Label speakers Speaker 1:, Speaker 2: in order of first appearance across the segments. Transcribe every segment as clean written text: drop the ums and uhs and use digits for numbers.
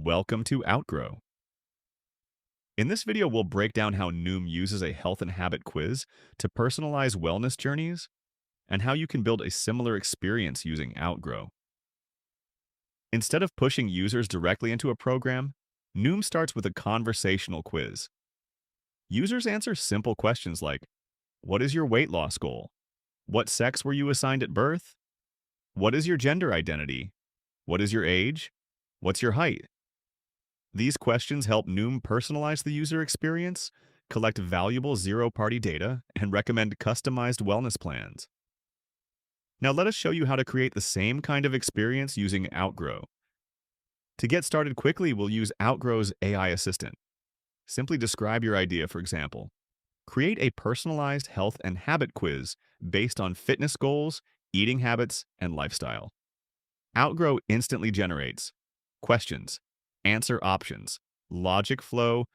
Speaker 1: Welcome to Outgrow. In this video, we'll break down how Noom uses a health and habit quiz to personalize wellness journeys and how you can build a similar experience using Outgrow. Instead of pushing users directly into a program, Noom starts with a conversational quiz. Users answer simple questions like, what is your weight loss goal? What sex were you assigned at birth? What is your gender identity? What is your age? What's your height? These questions help Noom personalize the user experience, collect valuable zero-party data, and recommend customized wellness plans. Now let us show you how to create the same kind of experience using Outgrow. To get started quickly, we'll use Outgrow's AI assistant. Simply describe your idea, for example. Create a personalized health and habit quiz based on fitness goals, eating habits, and lifestyle. Outgrow instantly generates questions, answer options, logic flow,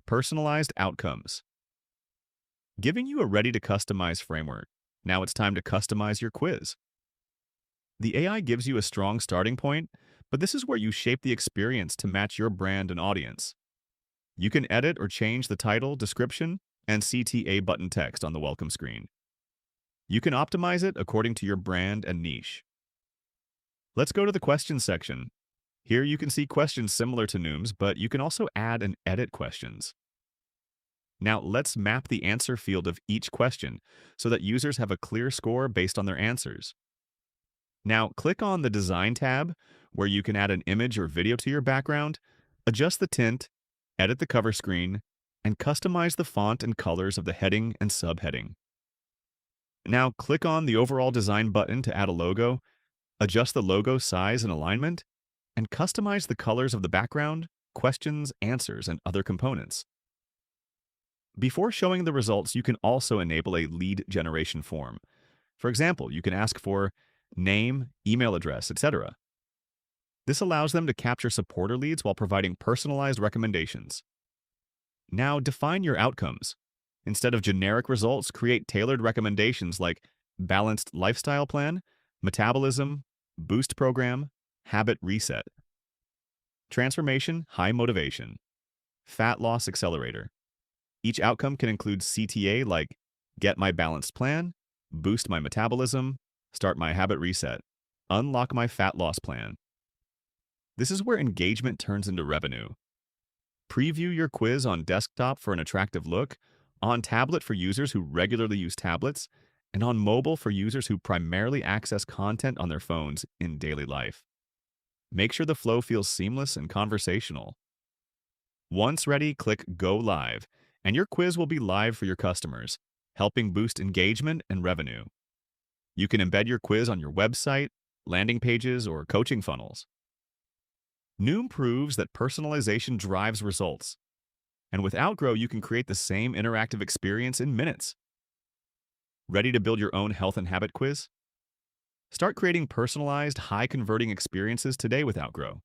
Speaker 1: personalized outcomes, giving you a ready-to-customize framework. Now it's time to customize your quiz. The AI gives you a strong starting point, but this is where you shape the experience to match your brand and audience. You can edit or change the title, description, and CTA button text on the welcome screen. You can optimize it according to your brand and niche. Let's go to the questions section. Here you can see questions similar to Noom's, but you can also add and edit questions. Now let's map the answer field of each question so that users have a clear score based on their answers. Now click on the Design tab, where you can add an image or video to your background, adjust the tint, edit the cover screen, and customize the font and colors of the heading and subheading. Now click on the Overall Design button to add a logo, adjust the logo size and alignment, and customize the colors of the background, questions, answers, and other components. Before showing the results, you can also enable a lead generation form. For example, you can ask for name, email address, etc. This allows them to capture supporter leads while providing personalized recommendations. Now define your outcomes. Instead of generic results, create tailored recommendations like balanced lifestyle plan, metabolism, boost program, habit reset, transformation, high motivation, fat loss accelerator. Each outcome can include CTA like get my balanced plan, boost my metabolism, start my habit reset, unlock my fat loss plan. This is where engagement turns into revenue. Preview your quiz on desktop for an attractive look, on tablet for users who regularly use tablets, and on mobile for users who primarily access content on their phones in daily life. Make sure the flow feels seamless and conversational. Once ready, click Go Live, and your quiz will be live for your customers, helping boost engagement and revenue. You can embed your quiz on your website, landing pages, or coaching funnels. Noom proves that personalization drives results. And with Outgrow, you can create the same interactive experience in minutes. Ready to build your own health and habit quiz? Start creating personalized, high-converting experiences today with Outgrow.